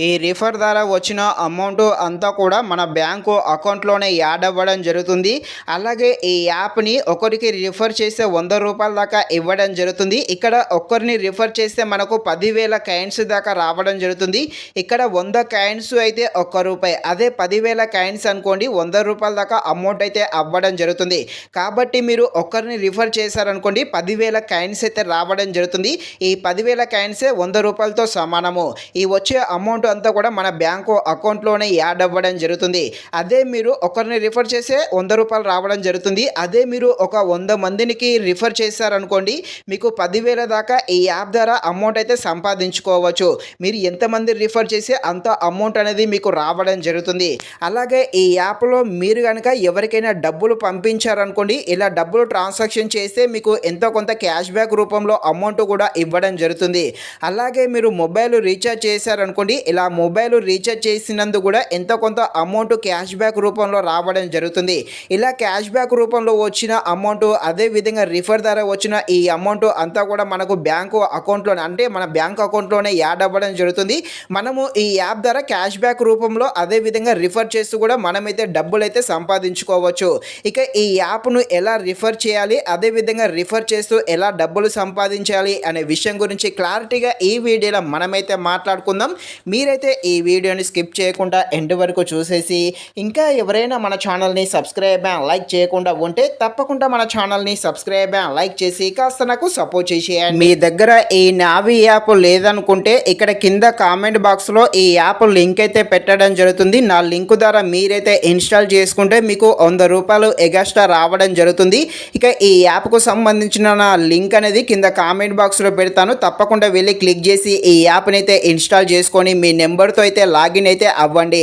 ఈ రిఫర్ ద్వారా వచ్చిన అమౌంట్ అంతా కూడా మన బ్యాంకు అకౌంట్లోనే యాడ్ అవ్వడం జరుగుతుంది. అలాగే ఈ యాప్ని ఒకరికి రిఫర్ చేస్తే ₹100 దాకా ఇవ్వడం జరుగుతుంది. ఇక్కడ ఒక్కరిని రిఫర్ చేస్తే మనకు 10,000 కాయిన్స్ దాకా రావడం జరుగుతుంది. ఇక్కడ 100 కాయిన్స్ అయితే ₹1. అదే 10,000 కాయిన్స్ అనుకోండి ₹100 దాకా అమౌంట్ అయితే అవ్వడం జరుగుతుంది. కాబట్టి మీరు ఒక్కరిని రిఫర్ చేశారనుకోండి 10,000 కాయిన్స్ అయితే రావడం జరుగుతుంది. ఈ 10,000 కాయిన్సే ₹100తో సమానము. ఈ వచ్చే అమౌంట్ అంతా కూడా మన బ్యాంకు అకౌంట్లోనే యాడ్ అవ్వడం జరుగుతుంది. అదే మీరు ఒకరిని రిఫర్ చేసే ₹100 రావడం జరుగుతుంది. అదే మీరు ఒక 100 మందికి రిఫర్ చేశారనుకోండి మీకు 10,000 దాకా ఈ యాప్ ద్వారా అమౌంట్ అయితే సంపాదించుకోవచ్చు. మీరు ఎంతమంది రిఫర్ చేసి అంత అమౌంట్ అనేది మీకు రావడం జరుగుతుంది. అలాగే ఈ యాప్లో మీరు కనుక ఎవరికైనా డబ్బులు పంపించారనుకోండి ఇలా డబ్బులు ట్రాన్సాక్షన్ చేస్తే మీకు ఎంతో కొంత క్యాష్ బ్యాక్ రూపంలో అమౌంట్ కూడా ఇవ్వడం జరుగుతుంది. అలాగే మీరు మొబైల్ రీఛార్జ్ చేశారనుకోండి ఇలా మొబైల్ రీఛార్జ్ చేసినందుకు కూడా ఎంతో కొంత అమౌంట్ క్యాష్ బ్యాక్ రూపంలో రావడం జరుగుతుంది. ఇలా క్యాష్ బ్యాక్ రూపంలో వచ్చిన అమౌంట్ అదే విధంగా రిఫర్ ద్వారా వచ్చిన ఈ అమౌంట్ అంతా కూడా మనకు బ్యాంకు అకౌంట్లోనే అంటే మన బ్యాంక్ అకౌంట్లోనే యాడ్ అవ్వడం జరుగుతుంది. మనము ఈ యాప్ ద్వారా క్యాష్ బ్యాక్ రూపంలో అదే విధంగా రిఫర్ చేస్తూ కూడా మనమైతే డబ్బులు అయితే సంపాదించుకోవచ్చు. ఇక ఈ యాప్ను ఎలా రిఫర్ చేయాలి అదే విధంగా రిఫర్ చేస్తూ ఎలా డబ్బులు సంపాదించాలి అనే విషయం గురించి క్లారిటీగా ఈ వీడియోలో మనమైతే మాట్లాడుకుందాం. మీరైతే ఈ వీడియోని స్కిప్ చేయకుండా ఎండ్ వరకు చూసేసి ఇంకా ఎవరైనా మన ఛానల్ని సబ్స్క్రైబ్ అండ్ లైక్ చేయకుండా ఉంటే తప్పకుండా మన ఛానల్ని సబ్స్క్రైబ్ అండ్ లైక్ చేసి కాస్త నాకు సపోర్ట్ చేసేయండి. మీ దగ్గర ఈ నావీ యాప్ లేదనుకుంటే ఇక్కడ కింద కామెంట్ బాక్స్లో ఈ యాప్ లింక్ అయితే పెట్టడం జరుగుతుంది. నా లింక్ ద్వారా మీరైతే ఇన్స్టాల్ చేసుకుంటే మీకు ₹100 ఎగస్ట్రా రావడం జరుగుతుంది. ఇక ఈ యాప్కు సంబంధించిన నా లింక్ అనేది కింద కామెంట్ బాక్స్లో పెడతాను. తప్పకుండా వెళ్ళి క్లిక్ చేసి ఈ యాప్ని అయితే ఇన్స్టాల్ చేసుకొని మీ నెంబర్తో అయితే లాగిన్ అయితే అవ్వండి.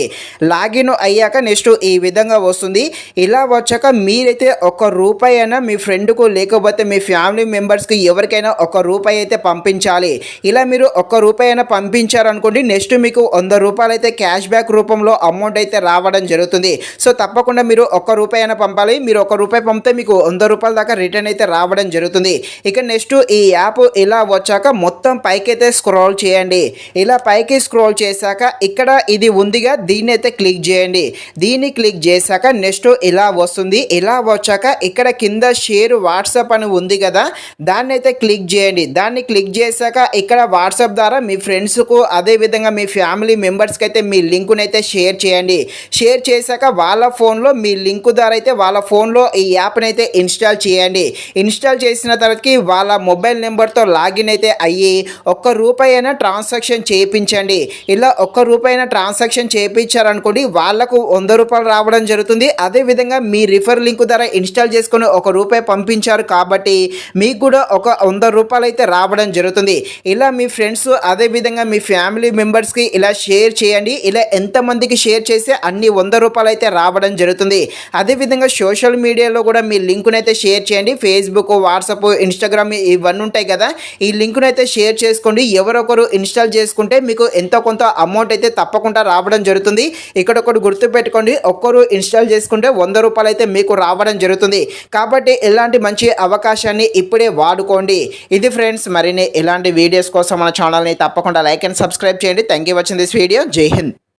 లాగిన్ అయ్యాక నెక్స్ట్ ఈ విధంగా వస్తుంది. ఇలా వచ్చాక మీరైతే ₹1 అయినా మీ ఫ్రెండ్కు లేకపోతే మీ ఫ్యామిలీ మెంబర్స్కి ఎవరికైనా ₹1 అయితే పంపించాలి. ఇలా మీరు ₹1 అయినా పంపించారనుకోండి నెక్స్ట్ మీకు ₹100 అయితే క్యాష్ బ్యాక్ రూపంలో అమౌంట్ అయితే రావడం జరుగుతుంది. సో తప్పకుండా మీరు ₹1 అయినా పంపాలి. మీరు ₹1 పంపితే మీకు ₹100 దాకా రిటర్న్ అయితే రావడం జరుగుతుంది. ఇక నెక్స్ట్ ఈ యాప్ ఇలా వచ్చాక మొత్తం పైకైతే స్క్రోల్ చేయండి. ఇలా పైకి స్క్రోల్ చేశాక ఇక్కడ ఇది ఉందిగా దీన్ని అయితే క్లిక్ చేయండి. దీన్ని క్లిక్ చేశాక నెక్స్ట్ ఇలా వస్తుంది. ఇలా వచ్చాక ఇక్కడ కింద షేర్ వాట్సాప్ అని ఉంది కదా దాన్ని అయితే క్లిక్ చేయండి. దాన్ని క్లిక్ చేశాక ఇక్కడ వాట్సాప్ ద్వారా మీ ఫ్రెండ్స్కు అదేవిధంగా మీ ఫ్యామిలీ మెంబర్స్కి అయితే మీ లింకుని అయితే షేర్ చేయండి. షేర్ చేశాక వాళ్ళ ఫోన్లో మీ లింకు ద్వారా అయితే వాళ్ళ ఫోన్లో ఈ యాప్ని అయితే ఇన్స్టాల్ చేయండి. ఇన్స్టాల్ చేసిన తర్వాతకి వాళ్ళ మొబైల్ నెంబర్తో లాగిన్ అయితే అయ్యి ₹1 అయినా ట్రాన్సాక్షన్ చేయించండి. ఇలా ₹1 అయినా ట్రాన్సాక్షన్ చేయించారనుకోండి వాళ్ళకు ₹100 రావడం జరుగుతుంది. అదేవిధంగా మీ రిఫర్ లింక్ ద్వారా ఇన్స్టాల్ చేసుకుని ₹1 పంపించారు కాబట్టి మీకు కూడా ఒక ₹100 అయితే రావడం జరుగుతుంది. ఇలా మీ ఫ్రెండ్స్ అదేవిధంగా మీ ఫ్యామిలీ మెంబర్స్కి ఇలా షేర్ చేయండి. ఇలా ఎంతమందికి షేర్ చేస్తే అన్ని ₹100 అయితే రావడం జరుగుతుంది. అదేవిధంగా సోషల్ మీడియాలో కూడా మీ లింకును అయితే షేర్ చేయండి. ఫేస్బుక్, వాట్సాప్, ఇన్స్టాగ్రామ్ ఇవన్నీ ఉంటాయి కదా ఈ లింకును అయితే షేర్ చేసుకోండి. ఎవరొకరు ఇన్స్టాల్ చేసుకుంటే మీకు ఎంతో కొంత అమౌంట్ అయితే తప్పకుండా రావడం జరుగుతుంది. ఇక్కడ ఒకటి గుర్తుపెట్టుకోండి ఒక్కరు ఇన్స్టాల్ చేసుకుంటే ₹100 అయితే మీకు రావడం జరుగుతుంది. కాబట్టి ఇలాంటి మంచి అవకాశాన్ని ఇప్పుడే వాడుకోండి. ఇది ఫ్రెండ్స్ మరిన్ని ఇలాంటి వీడియోస్ కోసం మన ఛానల్ని తప్పకుండా లైక్ అండ్ సబ్స్క్రైబ్ చేయండి. Thank you watching this video. జై హింద్.